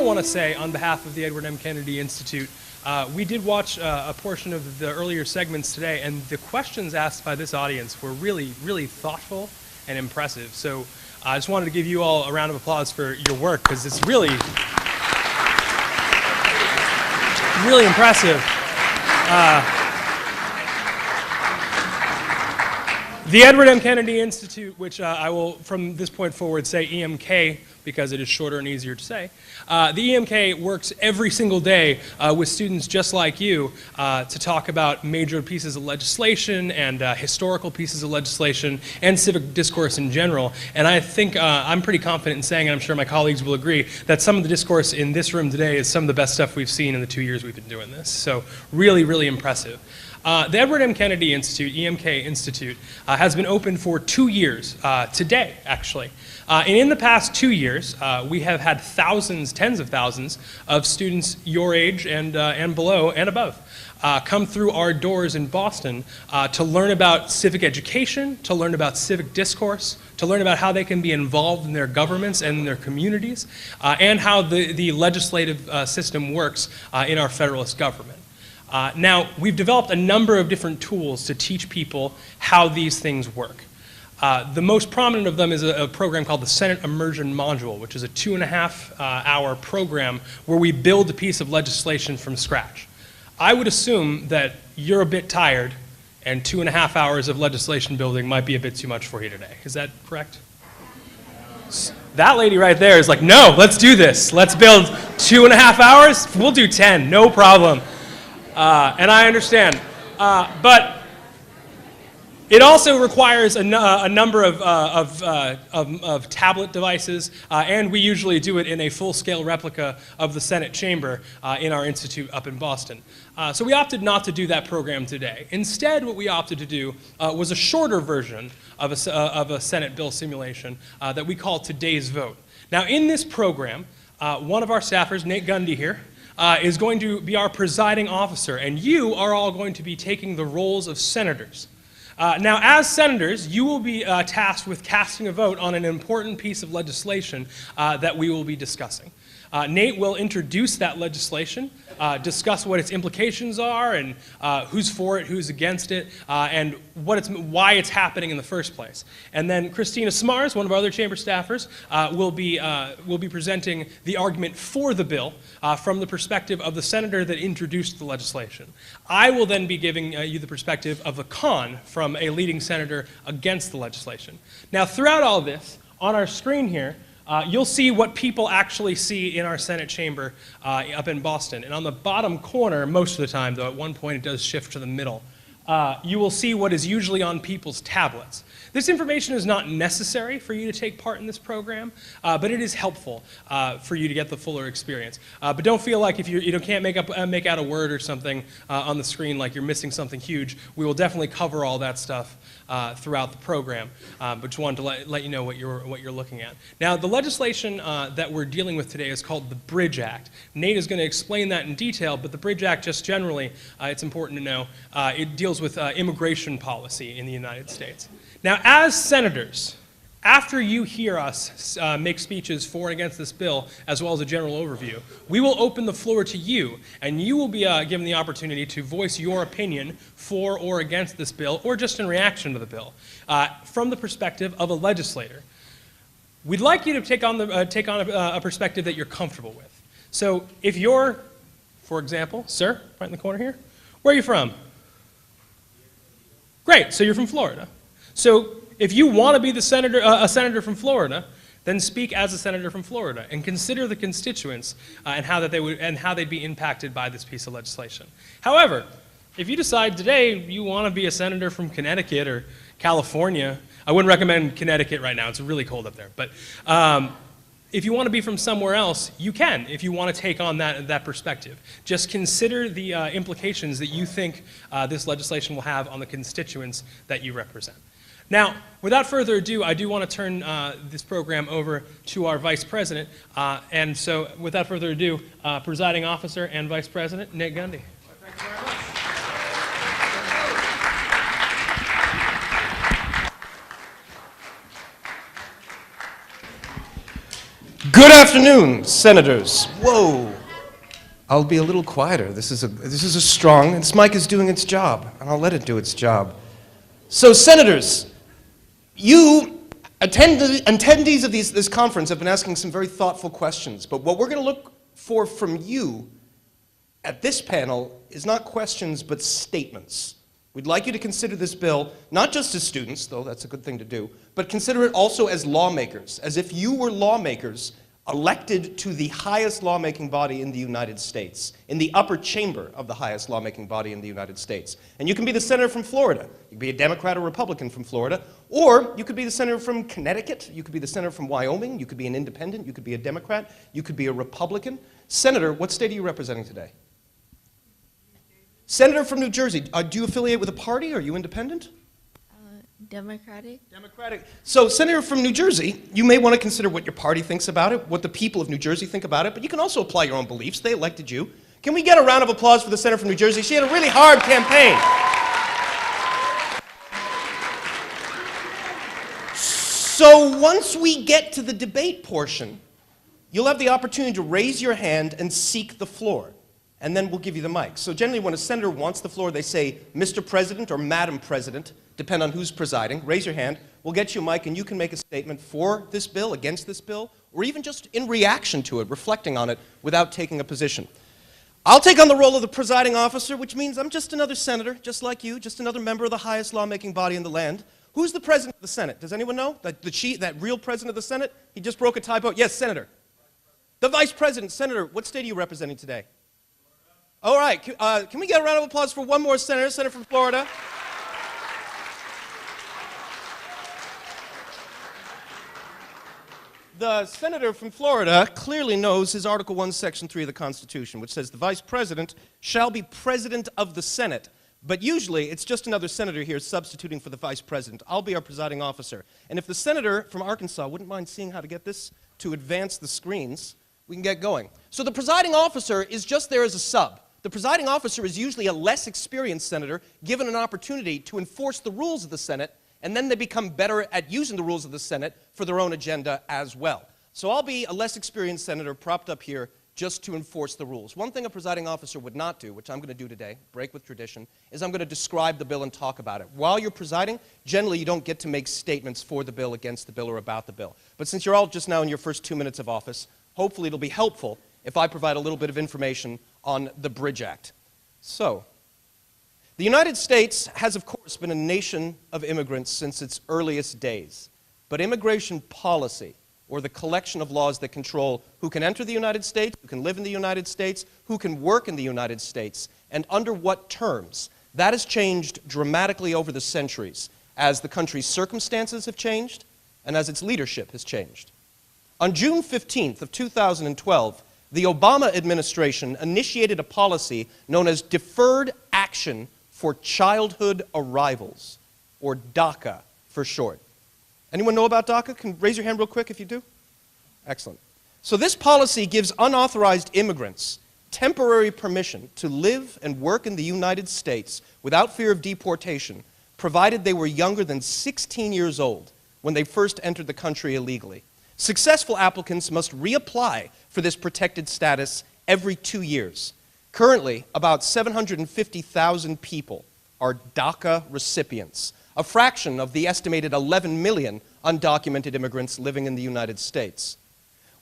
want to say on behalf of the Edward M. Kennedy Institute, we did watch a portion of the earlier segments today, and the questions asked by this audience were really, really thoughtful and impressive. So I just wanted to give you all a round of applause for your work, because it's really, really impressive. The Edward M. Kennedy Institute, which I will from this point forward say EMK because it is shorter and easier to say, the EMK works every single day with students just like you to talk about major pieces of legislation and historical pieces of legislation and civic discourse in general. And I think I'm pretty confident in saying, and I'm sure my colleagues will agree, that some of the discourse in this room today is some of the best stuff we've seen in the 2 years we've been doing this. So really, really impressive. The Edward M. Kennedy Institute, EMK Institute, has been open for 2 years, today actually. And in the past 2 years, we have had thousands, tens of thousands of students your age and below and above come through our doors in Boston to learn about civic education, to learn about civic discourse, to learn about how they can be involved in their governments and in their communities, and how the legislative system works in our federalist government. Now, we've developed a number of different tools to teach people how these things work. The most prominent of them is a program called the Senate Emergent module, which is a 2.5-hour program where we build a piece of legislation from scratch. I would assume that you're a bit tired and 2.5 hours of legislation building might be a bit too much for you today. Is that correct? That lady right there is like, no, let's do this. Let's build 2.5 hours. We'll do 10, no problem. And I understand, but it also requires a number of tablet devices, and we usually do it in a full-scale replica of the Senate chamber in our institute up in Boston. So we opted not to do that program today. Instead, what we opted to do was a shorter version of a Senate bill simulation that we call Today's Vote. Now, in this program, one of our staffers, Nate Gundy here, is going to be our presiding officer, and you are all going to be taking the roles of senators. Now, as senators, you will be tasked with casting a vote on an important piece of legislation that we will be discussing. Nate will introduce that legislation, discuss what its implications are, and who's for it, who's against it, and why it's happening in the first place. And then Christina Smars, one of our other chamber staffers, will be presenting the argument for the bill from the perspective of the senator that introduced the legislation. I will then be giving you the perspective of the con from a leading senator against the legislation. Now, throughout all this, on our screen here, you'll see what people actually see in our Senate chamber up in Boston. And on the bottom corner, most of the time, though at one point it does shift to the middle, you will see what is usually on people's tablets. This information is not necessary for you to take part in this program, but it is helpful for you to get the fuller experience. But don't feel like if you can't make out a word or something on the screen like you're missing something huge. We will definitely cover all that stuff throughout the program, but just wanted to let you know what you're looking at. Now, the legislation that we're dealing with today is called the Bridge Act. Nate is going to explain that in detail, but the Bridge Act, just generally, it's important to know, it deals with immigration policy in the United States. Now, as senators, after you hear us make speeches for and against this bill, as well as a general overview, we will open the floor to you, and you will be given the opportunity to voice your opinion for or against this bill, or just in reaction to the bill, from the perspective of a legislator. We'd like you to take on a perspective that you're comfortable with. So if you're, for example, sir, right in the corner here, where are you from? Great, so you're from Florida. So if you want to be a senator from Florida, then speak as a senator from Florida and consider the constituents and how they'd be impacted by this piece of legislation. However, if you decide today you want to be a senator from Connecticut or California, I wouldn't recommend Connecticut right now, it's really cold up there, but if you want to be from somewhere else, you can, if you want to take on that perspective. Just consider the implications that you think this legislation will have on the constituents that you represent. Now, without further ado, I do want to turn this program over to our Vice President. And so, without further ado, Presiding Officer and Vice President, Nate Gundy. Thank you very much. Good afternoon, senators. Whoa. I'll be a little quieter. This is a strong, this mic is doing its job, and I'll let it do its job. So, senators, you, attendees of this conference, have been asking some very thoughtful questions, but what we're going to look for from you at this panel is not questions, but statements. We'd like you to consider this bill not just as students, though that's a good thing to do, but consider it also as lawmakers, as if you were lawmakers elected to the highest lawmaking body in the United States, in the upper chamber of the highest lawmaking body in the United States. And you can be the senator from Florida. You can be a Democrat or Republican from Florida, or you could be the senator from Connecticut, you could be the senator from Wyoming, you could be an independent, you could be a Democrat, you could be a Republican. Senator, what state are you representing today? Senator from New Jersey, do you affiliate with a party? Are you independent? Democratic. Democratic. So, Senator from New Jersey, you may want to consider what your party thinks about it, what the people of New Jersey think about it, but you can also apply your own beliefs. They elected you. Can we get a round of applause for the Senator from New Jersey? She had a really hard campaign. So, once we get to the debate portion, you'll have the opportunity to raise your hand and seek the floor. And then we'll give you the mic. So generally when a senator wants the floor, they say, Mr. President or Madam President, depend on who's presiding. Raise your hand. We'll get you a mic and you can make a statement for this bill, against this bill, or even just in reaction to it, reflecting on it without taking a position. I'll take on the role of the presiding officer, which means I'm just another senator, just like you, just another member of the highest lawmaking body in the land. Who's the president of the Senate? Does anyone know? That real president of the Senate? He just broke a typo. Yes, Senator. The vice president. Senator, what state are you representing today? All right, can we get a round of applause for one more senator, Senator from Florida? The senator from Florida clearly knows his Article 1, Section 3 of the Constitution, which says the vice president shall be president of the Senate. But usually, it's just another senator here substituting for the vice president. I'll be our presiding officer. And if the senator from Arkansas wouldn't mind seeing how to get this to advance the screens, we can get going. So the presiding officer is just there as a sub. The presiding officer is usually a less experienced senator given an opportunity to enforce the rules of the Senate, and then they become better at using the rules of the Senate for their own agenda as well. So I'll be a less experienced senator propped up here just to enforce the rules. One thing a presiding officer would not do, which I'm going to do today, break with tradition, is I'm going to describe the bill and talk about it. While you're presiding, generally you don't get to make statements for the bill, against the bill, or about the bill. But since you're all just now in your first 2 minutes of office, hopefully it'll be helpful if I provide a little bit of information on the Bridge Act. So, the United States has, of course, been a nation of immigrants since its earliest days. But immigration policy, or the collection of laws that control who can enter the United States, who can live in the United States, who can work in the United States, and under what terms, that has changed dramatically over the centuries as the country's circumstances have changed and as its leadership has changed. On June 15th of 2012, the Obama administration initiated a policy known as Deferred Action for Childhood Arrivals, or DACA for short. Anyone know about DACA? Can raise your hand real quick if you do? Excellent. So this policy gives unauthorized immigrants temporary permission to live and work in the United States without fear of deportation, provided they were younger than 16 years old when they first entered the country illegally. Successful applicants must reapply for this protected status every 2 years. Currently, about 750,000 people are DACA recipients, a fraction of the estimated 11 million undocumented immigrants living in the United States.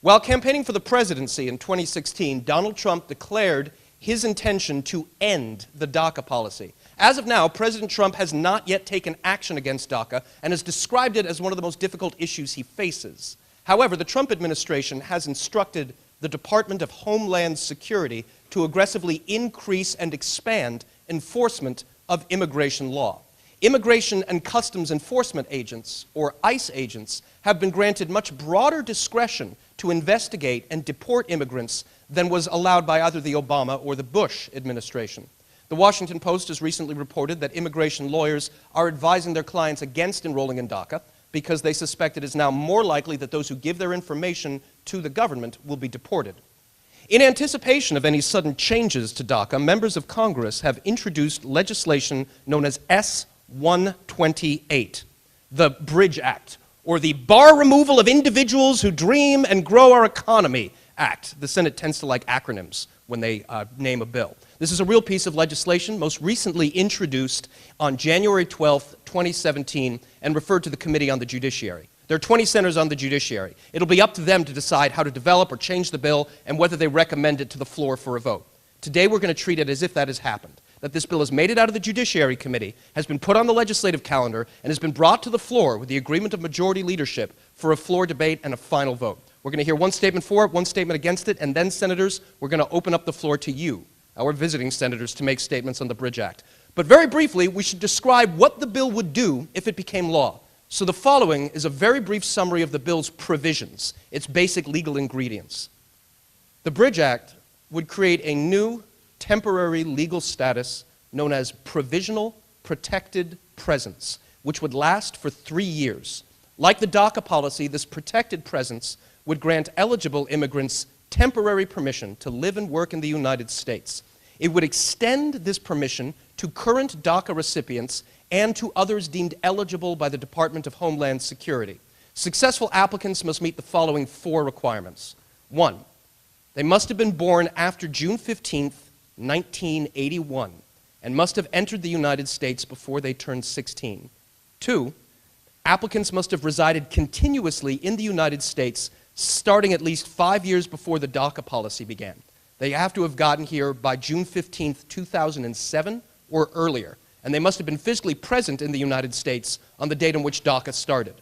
While campaigning for the presidency in 2016, Donald Trump declared his intention to end the DACA policy. As of now, President Trump has not yet taken action against DACA and has described it as one of the most difficult issues he faces. However, the Trump administration has instructed the Department of Homeland Security to aggressively increase and expand enforcement of immigration law. Immigration and Customs Enforcement agents, or ICE agents, have been granted much broader discretion to investigate and deport immigrants than was allowed by either the Obama or the Bush administration. The Washington Post has recently reported that immigration lawyers are advising their clients against enrolling in DACA because they suspect it is now more likely that those who give their information to the government will be deported. In anticipation of any sudden changes to DACA, members of Congress have introduced legislation known as S-128, the Bridge Act, or the Bar Removal of Individuals Who Dream and Grow Our Economy Act. The Senate tends to like acronyms when they name a bill. This is a real piece of legislation, most recently introduced on January 12th, 2017, and referred to the Committee on the Judiciary. There are 20 senators on the judiciary. It'll be up to them to decide how to develop or change the bill and whether they recommend it to the floor for a vote. Today we're going to treat it as if that has happened, that this bill has made it out of the Judiciary Committee, has been put on the legislative calendar, and has been brought to the floor with the agreement of majority leadership for a floor debate and a final vote. We're going to hear one statement for it, one statement against it, and then, senators, we're going to open up the floor to you, our visiting senators, to make statements on the Bridge Act. But very briefly, we should describe what the bill would do if it became law. So the following is a very brief summary of the bill's provisions, its basic legal ingredients. The Bridge Act would create a new temporary legal status known as Provisional Protected Presence, which would last for 3 years. Like the Daca policy, this protected presence would grant eligible immigrants temporary permission to live and work in the United States. It would extend this permission to current Daca recipients and to others deemed eligible by the Department of Homeland Security. Successful applicants must meet the following 4 requirements. 1, they must have been born after June 15th, 1981, and must have entered the United States before they turned 16. 2, applicants must have resided continuously in the United States starting at least 5 years before the Daca policy began. They have to have gotten here by June 15th, 2007 or earlier, and they must have been physically present in the United States on the date on which Daca started.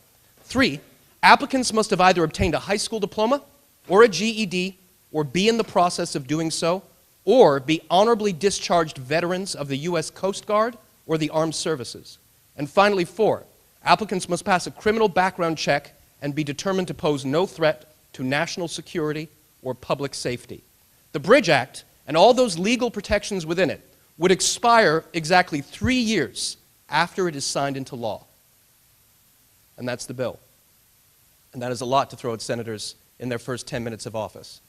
3, applicants must have either obtained a high school diploma or a GED, or be in the process of doing so, or be honorably discharged veterans of the U.S. Coast Guard or the Armed Services. And finally, 4, applicants must pass a criminal background check and be determined to pose no threat to national security or public safety. The Bridge Act and all those legal protections within it would expire exactly 3 years after it is signed into law. And that's the bill. And that is a lot to throw at senators in their first 10 minutes of office.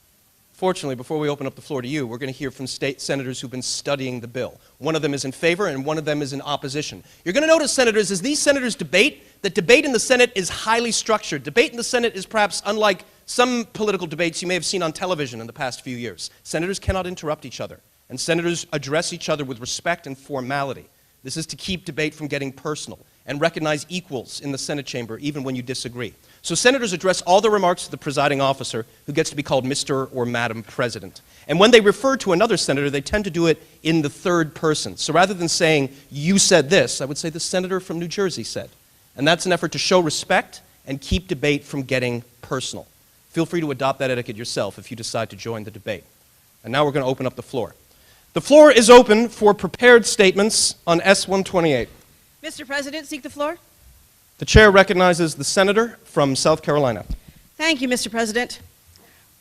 Fortunately, before we open up the floor to you, we're going to hear from state senators who've been studying the bill. One of them is in favor and one of them is in opposition. You're going to notice, senators, as these senators debate, that debate in the Senate is highly structured. Debate in the Senate is perhaps unlike some political debates you may have seen on television in the past few years. Senators cannot interrupt each other, and senators address each other with respect and formality. This is to keep debate from getting personal and recognize equals in the Senate chamber even when you disagree. So senators address all the remarks to the presiding officer, who gets to be called Mr. or Madam President. And when they refer to another senator, they tend to do it in the third person. So rather than saying, you said this, I would say the senator from New Jersey said. And that's an effort to show respect and keep debate from getting personal. Feel free to adopt that etiquette yourself if you decide to join the debate. And now we're going to open up the floor. The floor is open for prepared statements on S-128. Mr. President, seek the floor. The chair recognizes the senator from South Carolina. Thank you, Mr. President.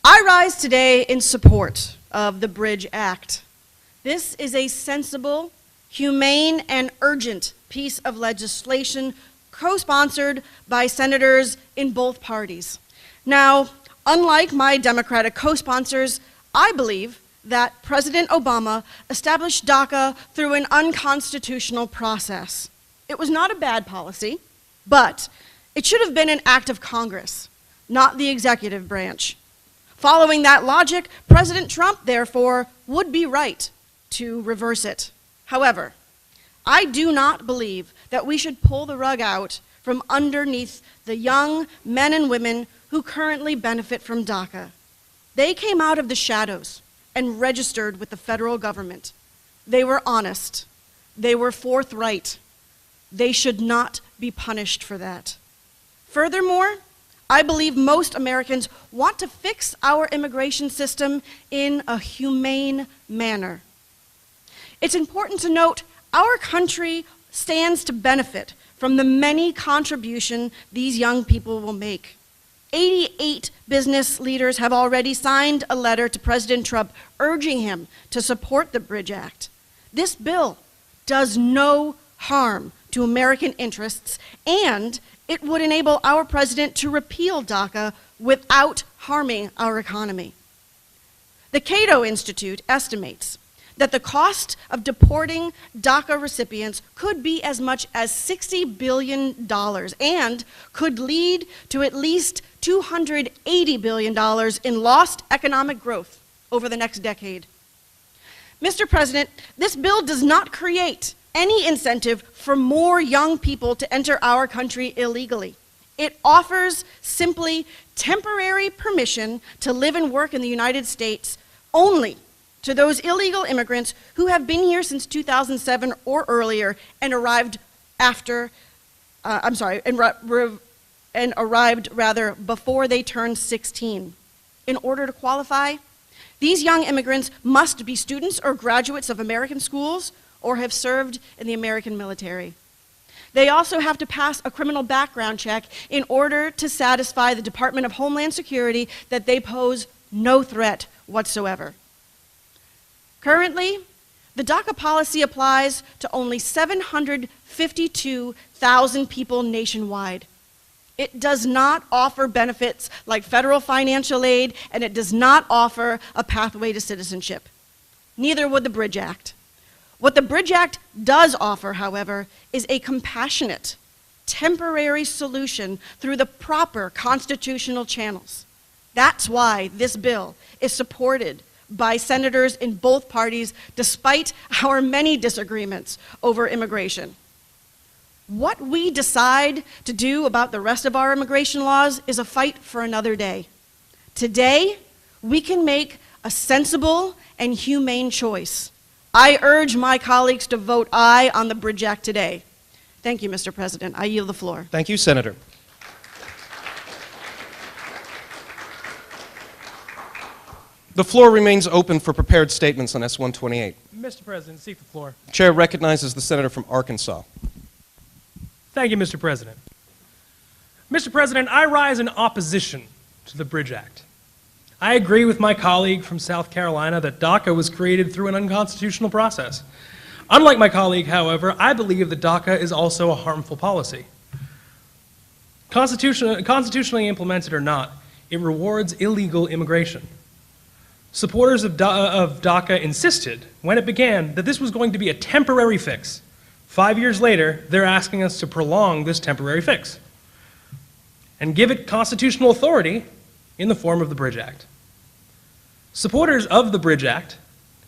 I rise today in support of the Bridge Act. This is a sensible, humane, and urgent piece of legislation co-sponsored by senators in both parties. Now, unlike my Democratic co-sponsors, I believe that President Obama established Daca through an unconstitutional process. It was not a bad policy, but it should have been an act of Congress, not the executive branch. Following that logic, President Trump, therefore, would be right to reverse it. However, I do not believe that we should pull the rug out from underneath the young men and women who currently benefit from Daca. They came out of the shadows and registered with the federal government. They were honest. They were forthright. They should not be punished for that. Furthermore, I believe most Americans want to fix our immigration system in a humane manner. It's important to note our country stands to benefit from the many contributions these young people will make. 88 business leaders have already signed a letter to President Trump urging him to support the Bridge Act. This bill does no harm to American interests, and it would enable our president to repeal Daca without harming our economy. The Cato Institute estimates that the cost of deporting Daca recipients could be as much as $60 billion and could lead to at least $280 billion in lost economic growth over the next decade. Mr. President, this bill does not create any incentive for more young people to enter our country illegally. It offers simply temporary permission to live and work in the United States only to those illegal immigrants who have been here since 2007 or earlier and arrived before they turned 16. In order to qualify, these young immigrants must be students or graduates of American schools or have served in the American military. They also have to pass a criminal background check in order to satisfy the Department of Homeland Security that they pose no threat whatsoever. Currently, the Daca policy applies to only 752,000 people nationwide. It does not offer benefits like federal financial aid, and it does not offer a pathway to citizenship. Neither would the Bridge Act. What the Bridge Act does offer, however, is a compassionate, temporary solution through the proper constitutional channels. That's why this bill is supported by senators in both parties, despite our many disagreements over immigration. What we decide to do about the rest of our immigration laws is a fight for another day. Today, we can make a sensible and humane choice. I urge my colleagues to vote aye on the Bridge Act today. Thank you, Mr. President. I yield the floor. Thank you, Senator. The floor remains open for prepared statements on S-128. Mr. President, seek the floor. The chair recognizes the senator from Arkansas. Thank you, Mr. President. Mr. President, I rise in opposition to the Bridge Act. I agree with my colleague from South Carolina that DACA was created through an unconstitutional process. Unlike my colleague, however, I believe that DACA is also a harmful policy. Constitutionally implemented or not, it rewards illegal immigration. Supporters of DACA insisted, when it began, that this was going to be a temporary fix. 5 years later, they're asking us to prolong this temporary fix and give it constitutional authority in the form of the Bridge Act. Supporters of the Bridge Act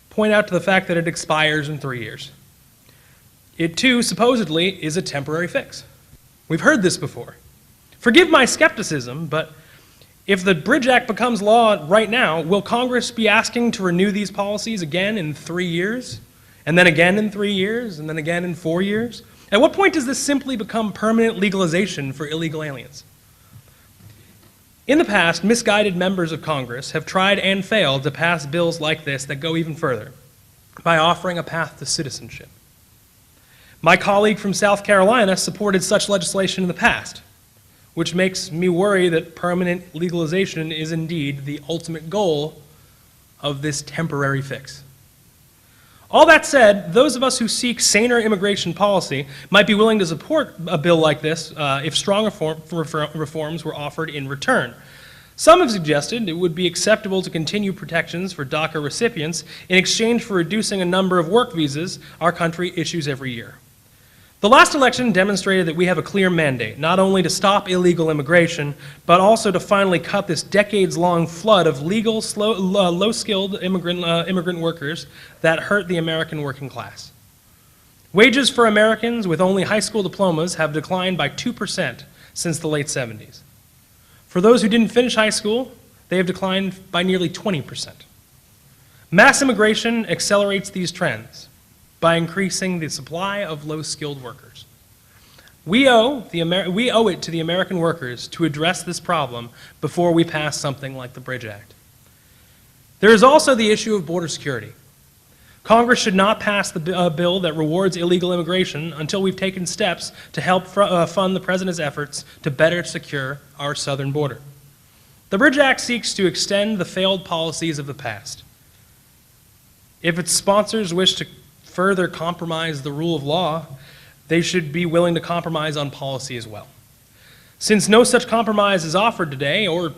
point out to the fact that it expires in 3 years. It too, supposedly, is a temporary fix. We've heard this before. Forgive my skepticism, but if the Bridge Act becomes law right now, will Congress be asking to renew these policies again in 3 years? And then again in 3 years? And then again in 4 years? At what point does this simply become permanent legalization for illegal aliens? In the past, misguided members of Congress have tried and failed to pass bills like this that go even further by offering a path to citizenship. My colleague from South Carolina supported such legislation in the past, which makes me worry that permanent legalization is indeed the ultimate goal of this temporary fix. All that said, those of us who seek saner immigration policy might be willing to support a bill like this if strong reforms were offered in return. Some have suggested it would be acceptable to continue protections for DACA recipients in exchange for reducing a number of work visas our country issues every year. The last election demonstrated that we have a clear mandate, not only to stop illegal immigration, but also to finally cut this decades-long flood of legal, low-skilled immigrant workers that hurt the American working class. Wages for Americans with only high school diplomas have declined by 2% since the late 70s. For those who didn't finish high school, they have declined by nearly 20%. Mass immigration accelerates these trends by increasing the supply of low-skilled workers. We owe it to the American workers to address this problem before we pass something like the Bridge Act. There is also the issue of border security. Congress should not pass the bill that rewards illegal immigration until we've taken steps to help fund the President's efforts to better secure our southern border. The Bridge Act seeks to extend the failed policies of the past. If its sponsors wish to further compromise the rule of law, they should be willing to compromise on policy as well. Since no such compromise is offered today, or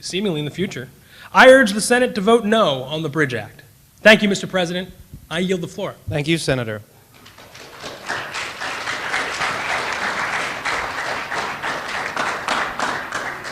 seemingly in the future, I urge the Senate to vote no on the Bridge Act. Thank you, Mr. President. I yield the floor. Thank you, Senator.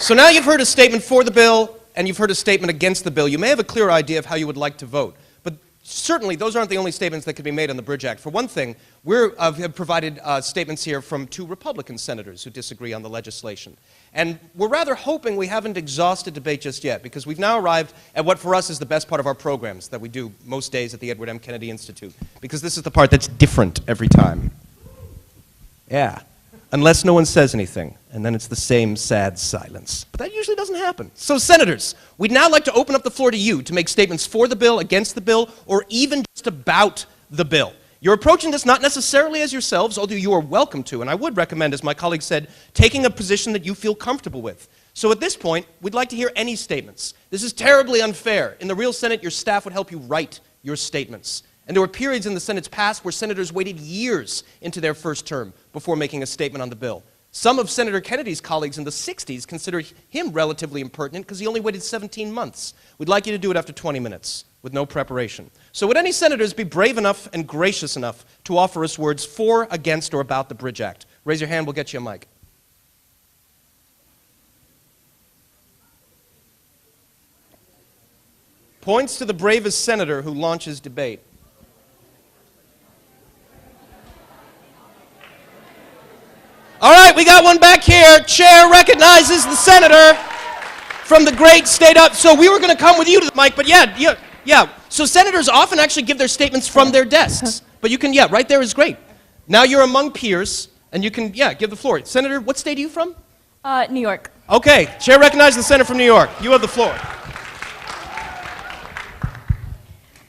So now you've heard a statement for the bill and you've heard a statement against the bill. You may have a clear idea of how you would like to vote. But certainly, those aren't the only statements that can be made on the Bridge Act. For one thing, we have provided statements here from 2 Republican senators who disagree on the legislation. And we're rather hoping we haven't exhausted debate just yet, because we've now arrived at what for us is the best part of our programs that we do most days at the Edward M. Kennedy Institute, because this is the part that's different every time. Yeah. Unless no one says anything, and then it's the same sad silence. But that usually doesn't happen. So, senators, we'd now like to open up the floor to you to make statements for the bill, against the bill, or even just about the bill. You're approaching this not necessarily as yourselves, although you are welcome to, and I would recommend, as my colleague said, taking a position that you feel comfortable with. So at this point, we'd like to hear any statements. This is terribly unfair. In the real Senate, your staff would help you write your statements. And there were periods in the Senate's past where senators waited years into their first term before making a statement on the bill. Some of Senator Kennedy's colleagues in the 60s considered him relatively impertinent because he only waited 17 months. We'd like you to do it after 20 minutes with no preparation. So would any senators be brave enough and gracious enough to offer us words for, against, or about the Bridge Act? Raise your hand, we'll get you a mic. Points to the bravest senator who launches debate. All right, we got one back here. Chair recognizes the senator from the great state up. So we were going to come with you to the mic, but yeah. So senators often actually give their statements from their desks. But you can, right there is great. Now you're among peers, and you can, give the floor. Senator, what state are you from? New York. Okay, chair recognizes the senator from New York. You have the floor.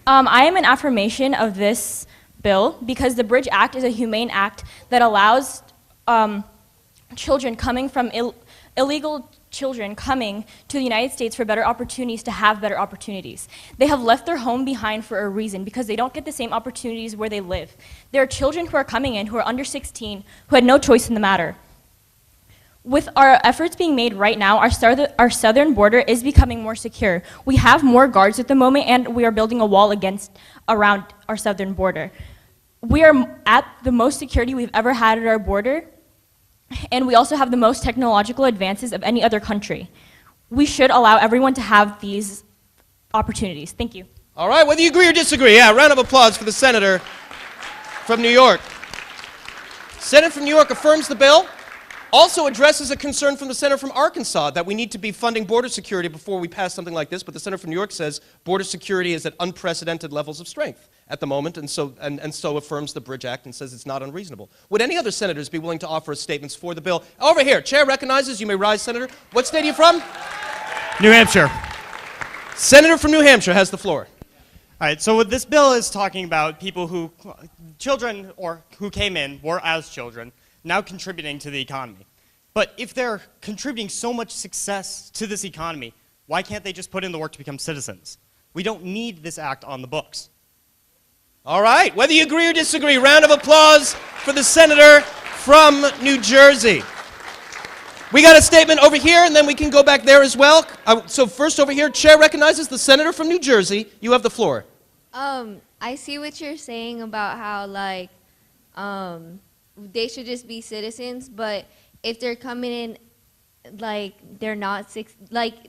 I am an affirmation of this bill because the Bridge Act is a humane act that allows children coming from illegal children coming to the United States for better opportunities to have better opportunities. They have left their home behind for a reason because they don't get the same opportunities where they live. There are children who are coming in who are under 16 who had no choice in the matter. With our efforts being made right now, our southern border is becoming more secure. We have more guards at the moment, and we are building a wall around our southern border. We are at the most security we've ever had at our border, and we also have the most technological advances of any other country. We should allow everyone to have these opportunities. Thank you. All right, whether you agree or disagree, round of applause for the senator from New York. Senator from New York affirms the bill. Also addresses a concern from the senator from Arkansas that we need to be funding border security before we pass something like this, but the senator from New York says border security is at unprecedented levels of strength at the moment, and so affirms the Bridge Act and says it's not unreasonable. Would any other senators be willing to offer statements for the bill? Over here, chair recognizes, you may rise, Senator. What state are you from? New Hampshire. Senator from New Hampshire has the floor. All right, so what this bill is talking about people children who came in, were as children, now contributing to the economy. But if they're contributing so much success to this economy, why can't they just put in the work to become citizens? We don't need this act on the books. All right, whether you agree or disagree, round of applause for the senator from New Jersey. We got a statement over here, and then we can go back there as well. So first over here, chair recognizes the senator from New Jersey. You have the floor. I see what you're saying about how, like, they should just be citizens, but if they're coming in, like, they're not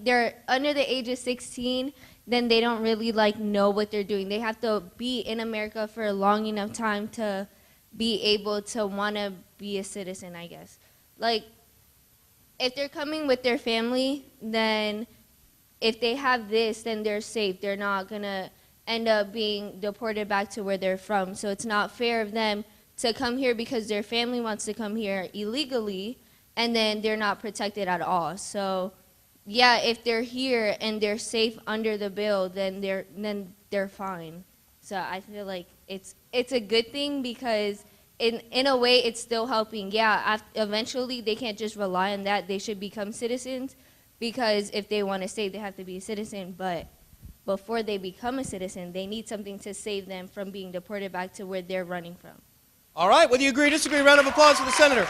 they're under the age of 16, then they don't really, like, know what they're doing. They have to be in America for a long enough time to be able to want to be a citizen, I guess. Like, if they're coming with their family, then if they have this, then they're safe. They're not going to end up being deported back to where they're from. So it's not fair of them to come here because their family wants to come here illegally, and then they're not protected at all. So, yeah, if they're here and they're safe under the bill, then they're fine. So I feel like it's a good thing because in a way it's still helping. Yeah, eventually they can't just rely on that. They should become citizens because if they want to stay, they have to be a citizen. But before they become a citizen, they need something to save them from being deported back to where they're running from. All right, whether you agree or disagree, round of applause for the senator.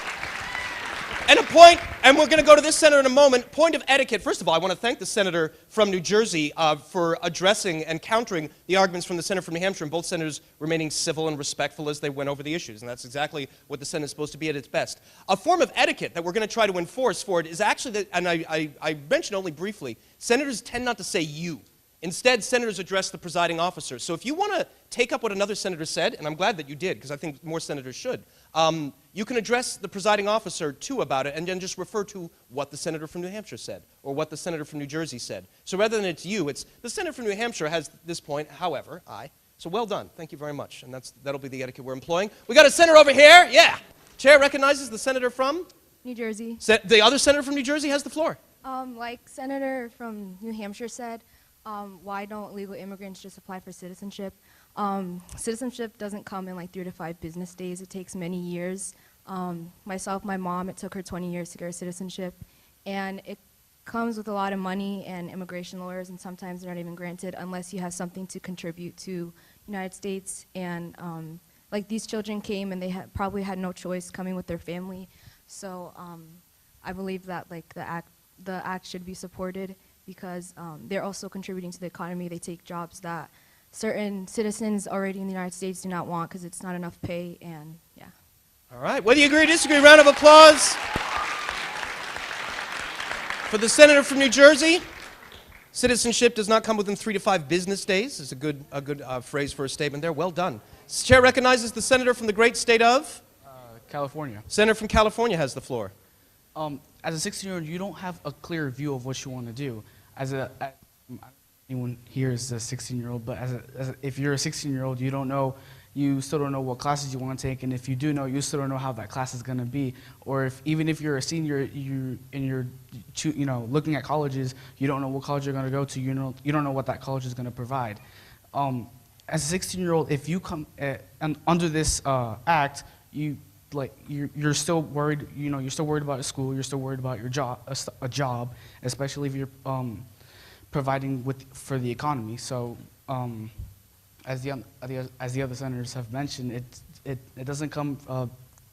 And a point And we're going to go to this senator in a moment. Point of etiquette. First of all, I want to thank the senator from New Jersey for addressing and countering the arguments from the senator from New Hampshire, and both senators remaining civil and respectful as they went over the issues. And that's exactly what the Senate is supposed to be at its best. A form of etiquette that we're going to try to enforce for it is actually, that, and I mentioned only briefly, senators tend not to say you. Instead, senators address the presiding officer. So if you want to take up what another senator said, and I'm glad that you did, because I think more senators should, you can address the presiding officer, too, about it, and then just refer to what the senator from New Hampshire said, or what the senator from New Jersey said. So rather than it's you, it's the senator from New Hampshire has this point, however, I. So well done. Thank you very much. And that'll be the etiquette we're employing. We got a senator over here. Yeah. Chair recognizes the senator from? New Jersey. The other senator from New Jersey has the floor. Like Senator from New Hampshire said, why don't legal immigrants just apply for citizenship? Citizenship doesn't come in like 3 to 5 business days. It takes many years. Myself, my mom, it took her 20 years to get her citizenship. And it comes with a lot of money and immigration lawyers, and sometimes they're not even granted unless you have something to contribute to the United States. And like these children came and they probably had no choice coming with their family. So I believe that like the act should be supported, because they're also contributing to the economy. They take jobs that certain citizens already in the United States do not want because it's not enough pay, and yeah. All right, whether you agree or disagree, round of applause for the senator from New Jersey. Citizenship does not come within 3 to 5 business days. It's a good phrase for a statement there. Well done. Chair recognizes the senator from the great state of? California. Senator from California has the floor. As a 16-year-old, you don't have a clear view of what you want to do. Anyone here is a 16-year-old, but if you're a 16-year-old, you still don't know what classes you want to take, and if you do know, you still don't know how that class is going to be. Or even if you're a senior, you're looking at colleges, you don't know what college you're going to go to. You don't know what that college is going to provide. As a 16-year-old, if you come under this act, you're still worried. You're still worried about school. You're still worried about your job, a job, especially if you're providing for the economy. So, as the other senators have mentioned, it doesn't come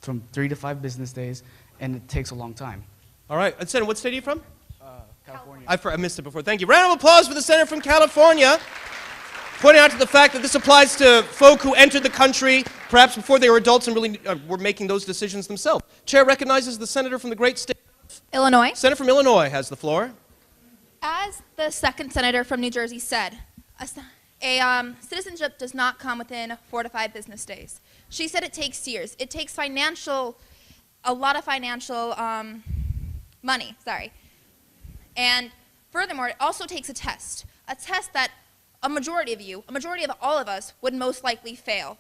from 3 to 5 business days, and it takes a long time. All right, Senator, what state are you from? California. I missed it before. Thank you. Round of applause for the senator from California, pointing out to the fact that this applies to folk who entered the country perhaps before they were adults and really were making those decisions themselves. Chair recognizes the senator from the great state of Illinois. Senator from Illinois has the floor. As the second senator from New Jersey said, citizenship does not come within 4 to 5 business days. She said it takes years. It takes a lot of financial money, And furthermore, it also takes a test that a majority of all of us would most likely fail.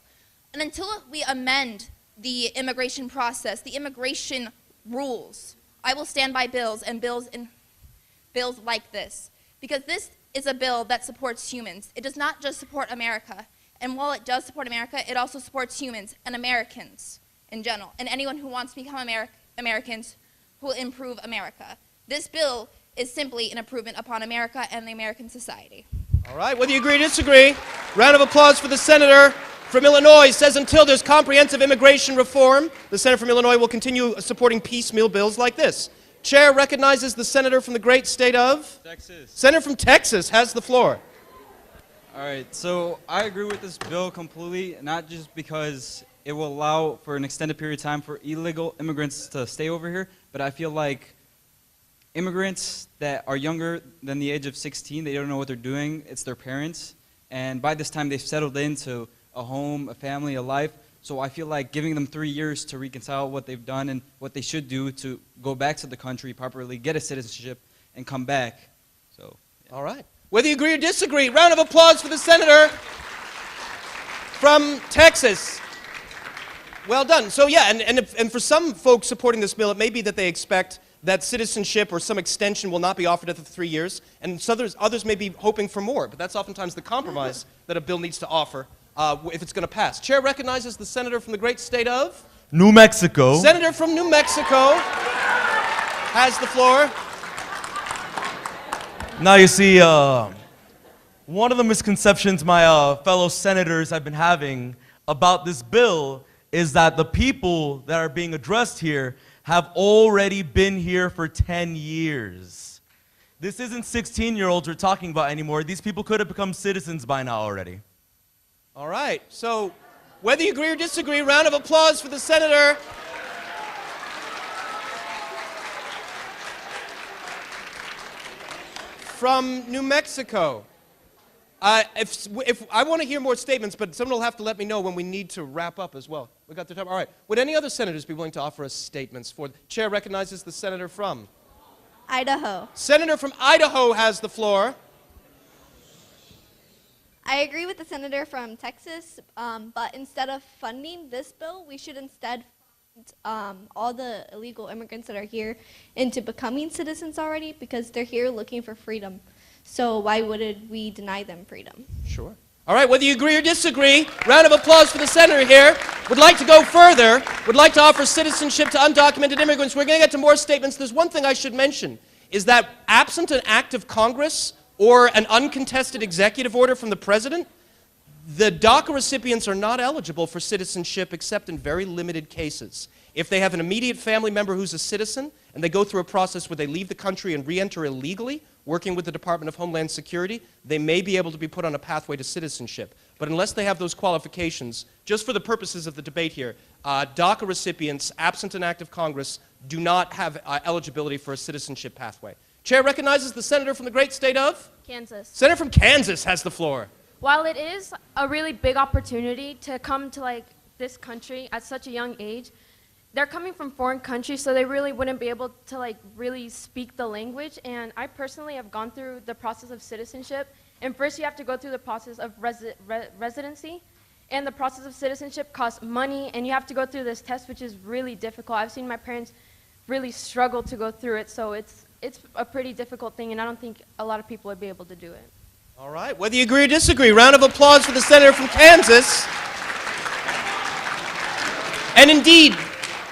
And until we amend the immigration process, the immigration rules, I will stand by bills like this, because this is a bill that supports humans. It does not just support America. And while it does support America, it also supports humans and Americans in general, and anyone who wants to become Americans who will improve America. This bill is simply an improvement upon America and the American society. All right, whether you agree or disagree, round of applause for the senator from Illinois. Says until there's comprehensive immigration reform, the senator from Illinois will continue supporting piecemeal bills like this. Chair recognizes the senator from the great state of? Texas. Senator from Texas has the floor. All right, so I agree with this bill completely, not just because it will allow for an extended period of time for illegal immigrants to stay over here, but I feel like immigrants that are younger than the age of 16, they don't know what they're doing. It's their parents, and by this time they've settled into a home, a family, a life. So I feel like giving them 3 years to reconcile what they've done and what they should do to go back to the country properly, get a citizenship, and come back. So, yeah. All right. Whether you agree or disagree, round of applause for the senator from Texas. Well done. So yeah, and for some folks supporting this bill, it may be that they expect that citizenship or some extension will not be offered after 3 years, and so others may be hoping for more, but that's oftentimes the compromise that a bill needs to offer if it's going to pass. Chair recognizes the senator from the great state of? New Mexico. Senator from New Mexico has the floor. Now you see, one of the misconceptions my fellow senators have been having about this bill is that the people that are being addressed here have already been here for 10 years. This isn't 16-year-olds we're talking about anymore. These people could have become citizens by now already. All right, so whether you agree or disagree, round of applause for the senator. From New Mexico. If I want to hear more statements, but someone will have to let me know when we need to wrap up as well. We got the time. All right. Would any other senators be willing to offer us statements? For the chair recognizes the senator from Idaho. Senator from Idaho has the floor. I agree with the senator from Texas, but instead of funding this bill, we should instead fund all the illegal immigrants that are here into becoming citizens already, because they're here looking for freedom. So why would we deny them freedom? Sure. All right, whether you agree or disagree, round of applause for the senator here. Would like to go further, would like to offer citizenship to undocumented immigrants. We're going to get to more statements. There's one thing I should mention, is that absent an act of Congress or an uncontested executive order from the president, the DACA recipients are not eligible for citizenship except in very limited cases. If they have an immediate family member who's a citizen and they go through a process where they leave the country and re-enter illegally, working with the Department of Homeland Security, they may be able to be put on a pathway to citizenship. But unless they have those qualifications, just for the purposes of the debate here, DACA recipients, absent an act of Congress, do not have eligibility for a citizenship pathway. Chair recognizes the senator from the great state of? Kansas. Senator from Kansas has the floor. While it is a really big opportunity to come to this country at such a young age, they're coming from foreign countries, so they really wouldn't be able to really speak the language. And I personally have gone through the process of citizenship. And first you have to go through the process of residency. And the process of citizenship costs money, and you have to go through this test, which is really difficult. I've seen my parents really struggle to go through it, so it's a pretty difficult thing, and I don't think a lot of people would be able to do it. All right, whether you agree or disagree, round of applause for the senator from Kansas. And indeed,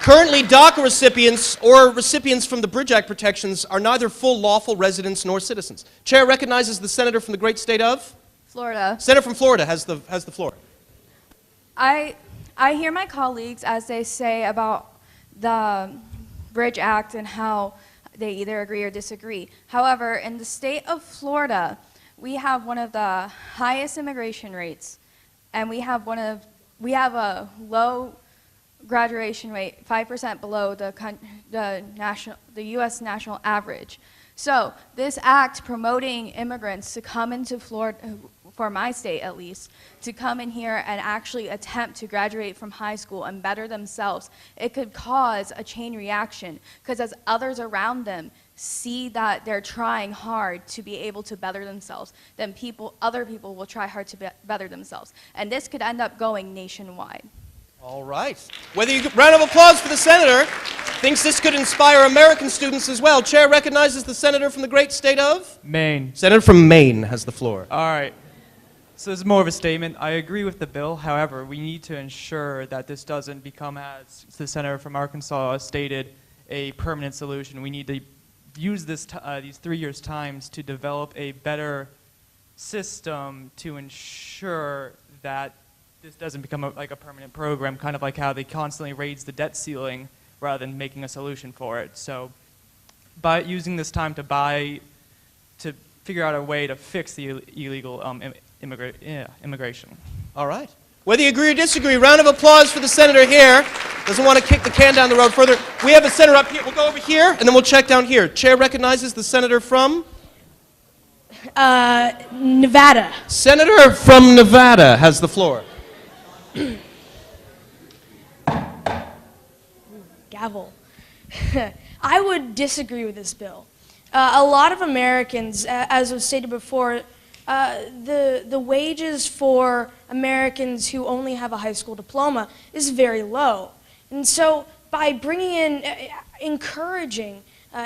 currently DACA recipients or recipients from the Bridge Act protections are neither full lawful residents nor citizens. Chair recognizes the senator from the great state of? Florida. Senator from Florida has the floor. I hear my colleagues as they say about the Bridge Act and how they either agree or disagree. However, in the state of Florida, we have one of the highest immigration rates, and we have a low graduation rate, 5% below the U.S. national average. So this act promoting immigrants to come into Florida, for my state at least, to come in here and actually attempt to graduate from high school and better themselves, it could cause a chain reaction, because as others around them see that they're trying hard to be able to better themselves, then other people will try hard to better themselves. And this could end up going nationwide. All right. Round of applause for the senator. Thinks this could inspire American students as well. Chair recognizes the senator from the great state of? Maine. Senator from Maine has the floor. All right. So this is more of a statement. I agree with the bill. However, we need to ensure that this doesn't become, as the senator from Arkansas stated, a permanent solution. We need to use these 3 years' times to develop a better system to ensure that this doesn't become a permanent program, kind of like how they constantly raise the debt ceiling rather than making a solution for it. So by using this time to figure out a way to fix the illegal immigration. All right. Whether you agree or disagree, round of applause for the senator here. Doesn't want to kick the can down the road further. We have a senator up here. We'll go over here, and then we'll check down here. Chair recognizes the senator from? Nevada. Senator from Nevada has the floor. Gavel. I would disagree with this bill. A lot of Americans, as was stated before, the wages for Americans who only have a high school diploma is very low. And so by bringing in, encouraging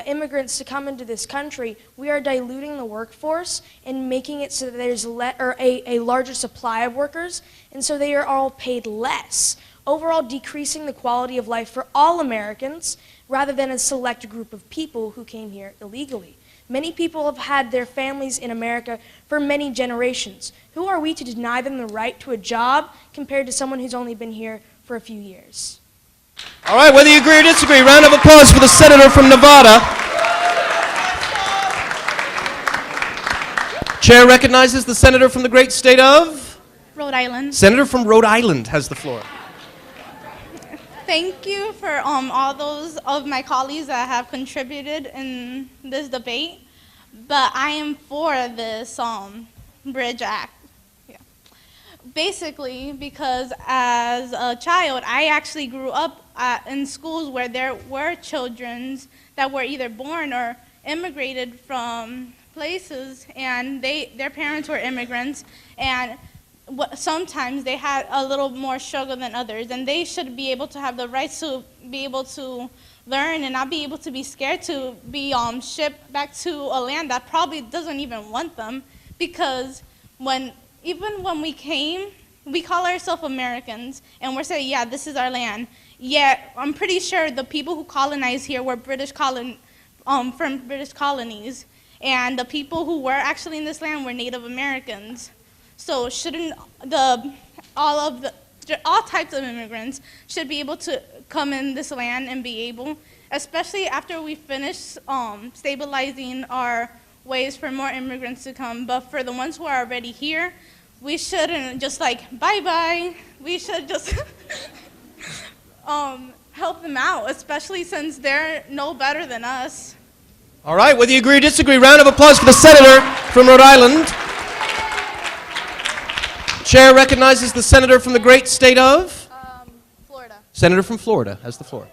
immigrants to come into this country, we are diluting the workforce and making it so that there's a larger supply of workers, and so they are all paid less, overall decreasing the quality of life for all Americans rather than a select group of people who came here illegally. Many people have had their families in America for many generations. Who are we to deny them the right to a job compared to someone who's only been here for a few years? All right, whether you agree or disagree, round of applause for the senator from Nevada. Chair recognizes the senator from the great state of? Rhode Island. Senator from Rhode Island has the floor. Thank you for all those of my colleagues that have contributed in this debate, but I am for this Bridge Act. Yeah. Basically, because as a child, I actually grew up in schools where there were children that were either born or immigrated from places, and their parents were immigrants, and sometimes they had a little more struggle than others, and they should be able to have the rights to be able to learn and not be able to be scared to be shipped back to a land that probably doesn't even want them, because even when we came, we call ourselves Americans, and we're saying, yeah, this is our land. Yet, I'm pretty sure the people who colonized here were from British colonies, and the people who were actually in this land were Native Americans. So shouldn't all types of immigrants should be able to come in this land and be able, especially after we finish stabilizing our ways for more immigrants to come. But for the ones who are already here, we shouldn't just bye-bye. We should just help them out, especially since they're no better than us. All right, whether you agree or disagree, round of applause for the senator from Rhode Island. Chair recognizes the senator from the great state of? Florida. Senator from Florida has the floor.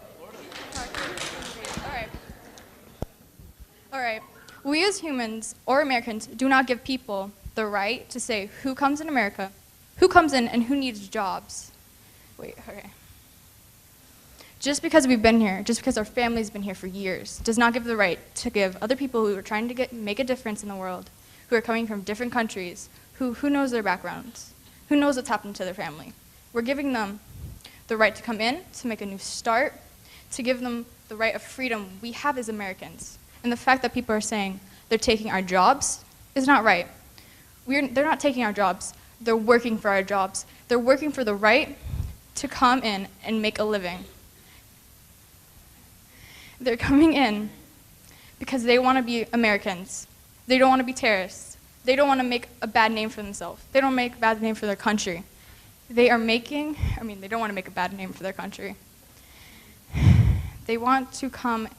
All right. We as humans or Americans do not give people the right to say who comes in America, who comes in, and who needs jobs. Wait, okay. Just because we've been here, just because our family's been here for years, does not give the right to give other people who are trying to make a difference in the world, who are coming from different countries, who knows their backgrounds, who knows what's happened to their family. We're giving them the right to come in, to make a new start, to give them the right of freedom we have as Americans. And the fact that people are saying they're taking our jobs is not right. They're not taking our jobs. They're working for our jobs. They're working for the right to come in and make a living. They're coming in because they want to be Americans. They don't want to be terrorists. They don't want to make a bad name for themselves. They don't make a bad name for their country. They don't want to make a bad name for their country. They want to come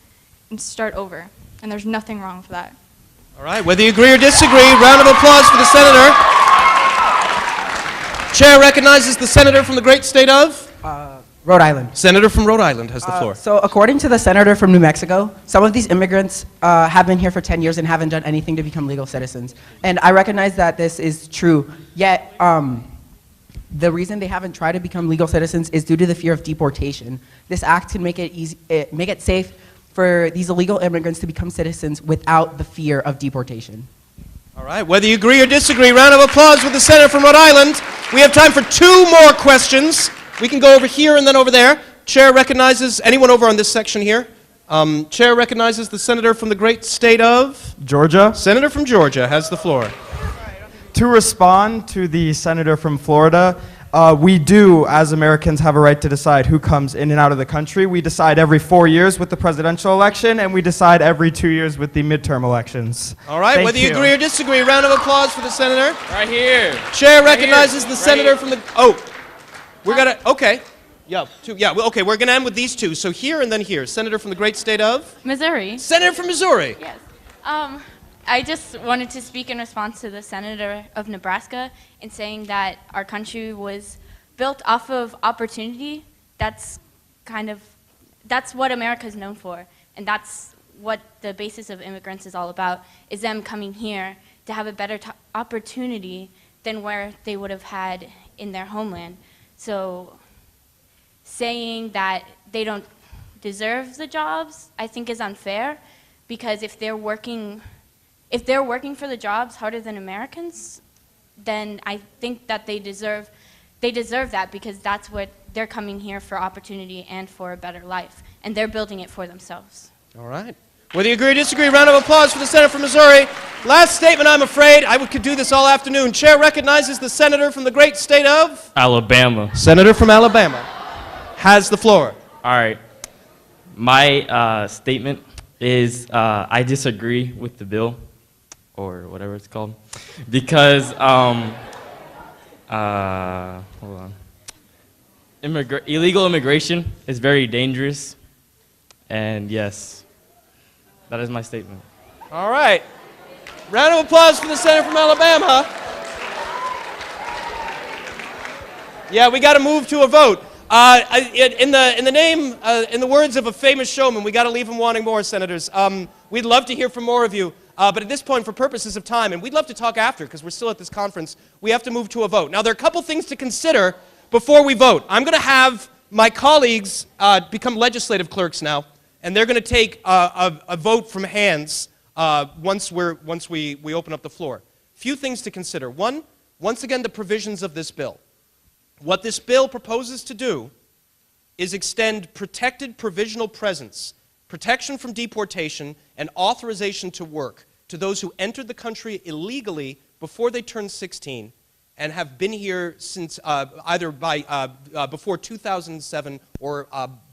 and start over, and there's nothing wrong with that. All right, whether you agree or disagree, round of applause for the senator. Chair recognizes the senator from the great state of? Rhode Island. Senator from Rhode Island has the floor. So according to the senator from New Mexico, some of these immigrants have been here for 10 years and haven't done anything to become legal citizens. And I recognize that this is true, yet the reason they haven't tried to become legal citizens is due to the fear of deportation. This act can make it safe for these illegal immigrants to become citizens without the fear of deportation. All right, whether you agree or disagree, round of applause with the senator from Rhode Island. We have time for 2 more questions. We can go over here and then over there. Chair recognizes anyone over on this section here. Chair recognizes the senator from the great state of? Georgia. Senator from Georgia has the floor. To respond to the senator from Florida, we do, as Americans, have a right to decide who comes in and out of the country. We decide every 4 years with the presidential election, and we decide every 2 years with the midterm elections. All right, whether you agree or disagree, round of applause for the senator. Right here. Chair recognizes the senator from the, we're gonna, okay. Yeah, 2, yeah, well, okay, we're gonna end with these 2. So here and then here. Senator from the great state of? Missouri. Senator from Missouri. Yes. I just wanted to speak in response to the senator of Nebraska in saying that our country was built off of opportunity. That's what America is known for, and that's what the basis of immigrants is all about, is them coming here to have a better opportunity than where they would have had in their homeland. So saying that they don't deserve the jobs, I think is unfair, because if they're working for the jobs harder than Americans, then I think that they deserve that, because that's what they're coming here for, opportunity and for a better life, and they're building it for themselves. All right. Whether you agree or disagree, round of applause for the senator from Missouri. Last statement, I'm afraid. I could do this all afternoon. Chair recognizes the senator from the great state of? Alabama. Senator from Alabama has the floor. All right. My statement is I disagree with the bill, or whatever it's called, because hold on. Illegal immigration is very dangerous, and yes, that is my statement. All right. Round of applause for the senator from Alabama. Yeah, we got to move to a vote. In the words of a famous showman, we got to leave them wanting more, senators. We'd love to hear from more of you, but at this point, for purposes of time, and we'd love to talk after because we're still at this conference, we have to move to a vote. Now, there are a couple things to consider before we vote. I'm going to have my colleagues become legislative clerks now, and they're going to take a vote from hands once we open up the floor. Few things to consider. One, once again, the provisions of this bill. What this bill proposes to do is extend protected provisional presence, protection from deportation, and authorization to work to those who entered the country illegally before they turned 16 and have been here since either before 2007 or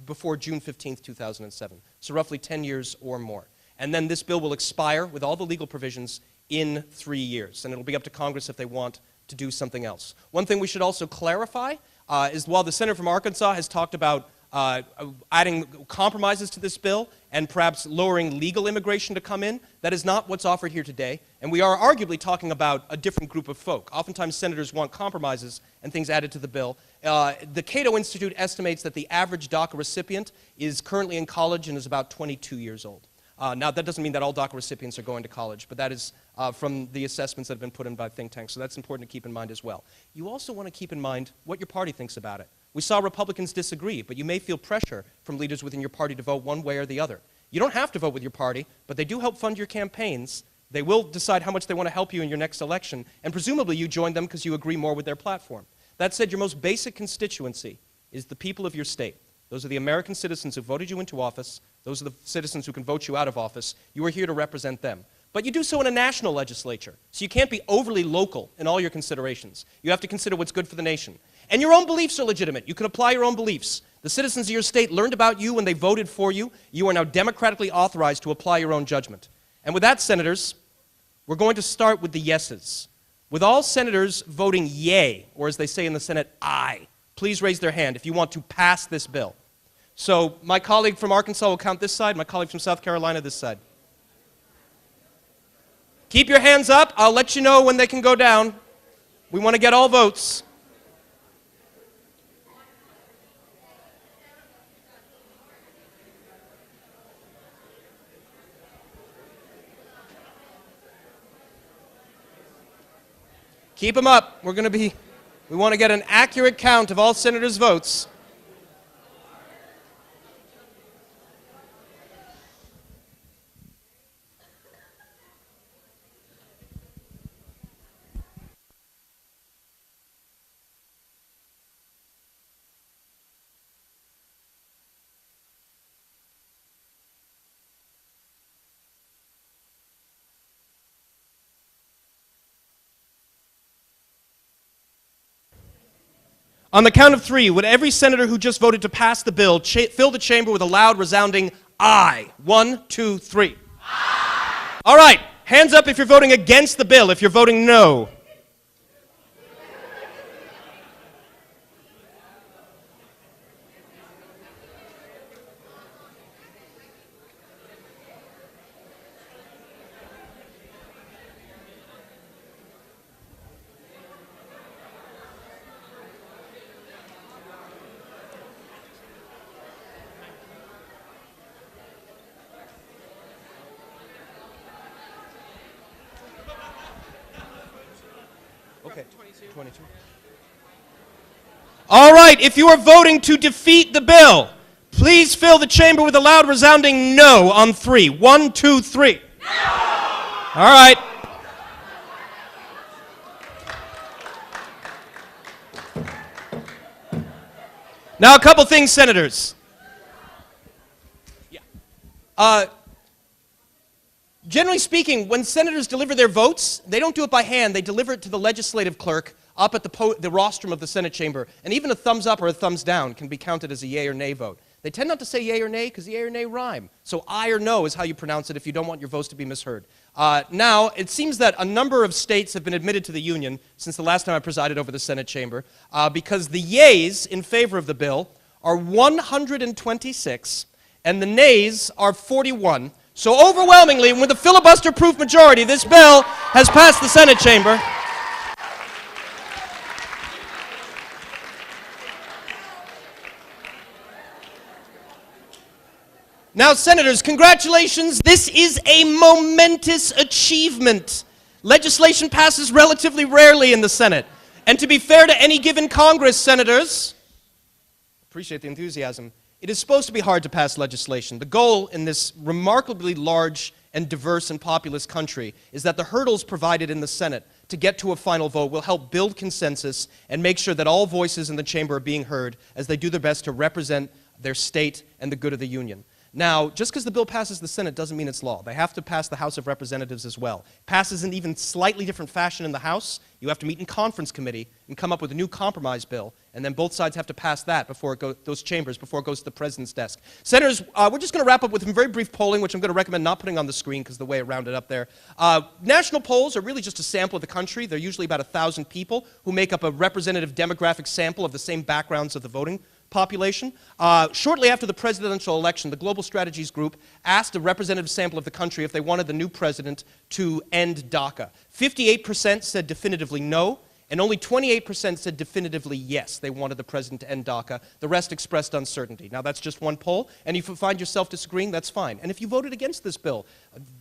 before June 15th, 2007. So roughly 10 years or more. And then this bill will expire with all the legal provisions in 3 years. And it'll be up to Congress if they want to do something else. One thing we should also clarify is while the senator from Arkansas has talked about adding compromises to this bill and perhaps lowering legal immigration to come in, that is not what's offered here today. And we are arguably talking about a different group of folk. Oftentimes senators want compromises and things added to the bill. The Cato Institute estimates that the average DACA recipient is currently in college and is about 22 years old. Now, that doesn't mean that all DACA recipients are going to college, but that is from the assessments that have been put in by think tanks, so that's important to keep in mind as well. You also want to keep in mind what your party thinks about it. We saw Republicans disagree, but you may feel pressure from leaders within your party to vote one way or the other. You don't have to vote with your party, but they do help fund your campaigns. They will decide how much they want to help you in your next election, and presumably you join them because you agree more with their platform. That said, your most basic constituency is the people of your state. Those are the American citizens who voted you into office. Those are the citizens who can vote you out of office. You are here to represent them. But you do so in a national legislature, so you can't be overly local in all your considerations. You have to consider what's good for the nation. And your own beliefs are legitimate. You can apply your own beliefs. The citizens of your state learned about you when they voted for you. You are now democratically authorized to apply your own judgment. And with that, senators, we're going to start with the yeses. With all senators voting yay, or as they say in the Senate, aye, please raise their hand if you want to pass this bill. So my colleague from Arkansas will count this side, my colleague from South Carolina this side. Keep your hands up. I'll let you know when they can go down. We want to get all votes. Keep them up. We want to get an accurate count of all senators' votes. On the count of three, would every senator who just voted to pass the bill fill the chamber with a loud, resounding aye? 1, 2, 3. Aye. All right, hands up if you're voting against the bill, if you're voting no. Okay, 22. All right, if you are voting to defeat the bill, please fill the chamber with a loud, resounding no on 3. 1, 2, 3. No! All right. Now, a couple things, senators. Generally speaking, when senators deliver their votes, they don't do it by hand. They deliver it to the legislative clerk up at the rostrum of the Senate chamber. And even a thumbs up or a thumbs down can be counted as a yay or nay vote. They tend not to say yay or nay because yay or nay rhyme. So aye or no is how you pronounce it if you don't want your votes to be misheard. Now, it seems that a number of states have been admitted to the Union since the last time I presided over the Senate chamber because the yays in favor of the bill are 126 and the nays are 41. So overwhelmingly, with a filibuster-proof majority, this bill has passed the Senate chamber. Now, Senators, congratulations. This is a momentous achievement. Legislation passes relatively rarely in the Senate. And to be fair to any given Congress, Senators, appreciate the enthusiasm, it is supposed to be hard to pass legislation. The goal in this remarkably large and diverse and populous country is that the hurdles provided in the Senate to get to a final vote will help build consensus and make sure that all voices in the chamber are being heard as they do their best to represent their state and the good of the Union. Now, just because the bill passes the Senate doesn't mean it's law. They have to pass the House of Representatives as well. Passes in even slightly different fashion in the House. You have to meet in conference committee and come up with a new compromise bill, and then both sides have to pass that before it goes those chambers before it goes to the president's desk. Senators, we're just going to wrap up with some very brief polling, which I'm going to recommend not putting on the screen because of the way it rounded up there. National polls are really just a sample of the country. They're usually about 1,000 people who make up a representative demographic sample of the same backgrounds of the voting population. Shortly after the presidential election, the Global Strategies Group asked a representative sample of the country if they wanted the new president to end Daca. 58% said definitively no, and only 28% said definitively yes, they wanted the president to end Daca. The rest expressed uncertainty. Now, that's just one poll, and if you find yourself disagreeing, that's fine. And if you voted against this bill,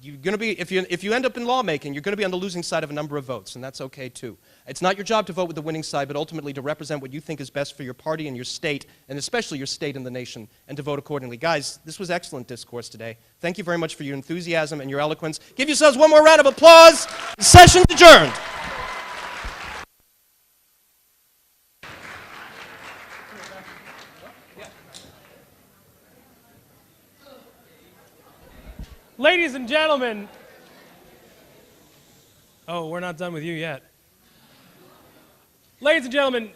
you're going to be, if you end up in lawmaking, you're going to be on the losing side of a number of votes, and that's okay too. It's not your job to vote with the winning side, but ultimately to represent what you think is best for your party and your state, and especially your state and the nation, and to vote accordingly. Guys, this was excellent discourse today. Thank you very much for your enthusiasm and your eloquence. Give yourselves one more round of applause. Session's adjourned. Ladies and gentlemen, oh, we're not done with you yet. Ladies and gentlemen,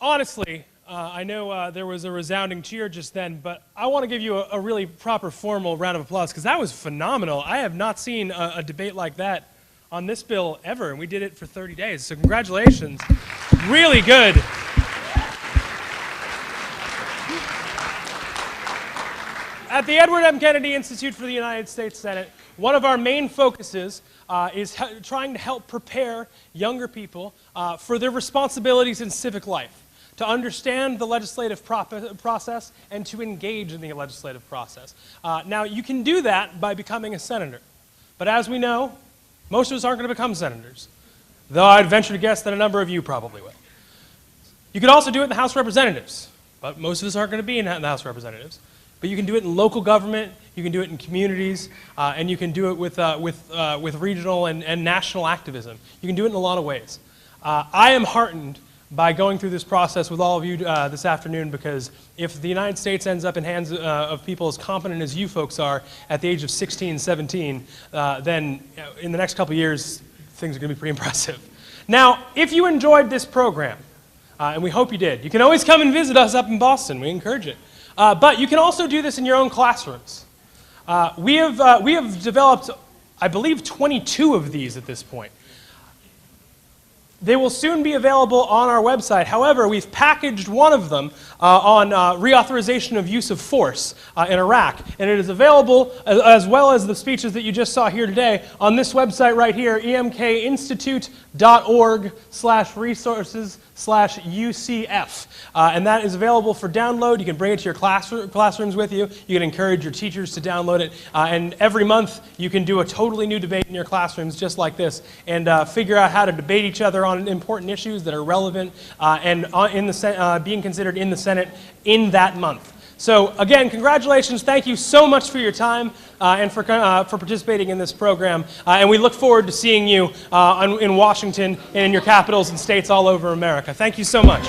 honestly, I know there was a resounding cheer just then, but I want to give you a really proper formal round of applause because that was phenomenal. I have not seen a debate like that on this bill ever, and we did it for 30 days, so congratulations. Really good. At the Edward M. Kennedy Institute for the United States Senate, one of our main focuses is trying to help prepare younger people for their responsibilities in civic life, to understand the legislative process and to engage in the legislative process. Now, you can do that by becoming a senator, but as we know, most of us aren't going to become senators, though I'd venture to guess that a number of you probably will. You could also do it in the House of Representatives, but most of us aren't going to be in the House of Representatives. But you can do it in local government, you can do it in communities, and you can do it with regional and national activism. You can do it in a lot of ways. I am heartened by going through this process with all of you this afternoon because if the United States ends up in hands of people as competent as you folks are at the age of 16, 17, then in the next couple of years, things are going to be pretty impressive. Now, if you enjoyed this program, and we hope you did, you can always come and visit us up in Boston. We encourage it. But you can also do this in your own classrooms. We have developed, I believe, 22 of these at this point. They will soon be available on our website. However, we've packaged one of them on reauthorization of use of force in Iraq. And it is available, as well as the speeches that you just saw here today, on this website right here, emkinstitute.org/resources/UCF. And that is available for download. You can bring it to your classrooms with you. You can encourage your teachers to download it. And every month, you can do a totally new debate in your classrooms just like this and figure out how to debate each other on important issues that are relevant and being considered in the Senate in that month. So again, congratulations. Thank you so much for your time and for participating in this program. And we look forward to seeing you in Washington and in your capitals and states all over America. Thank you so much.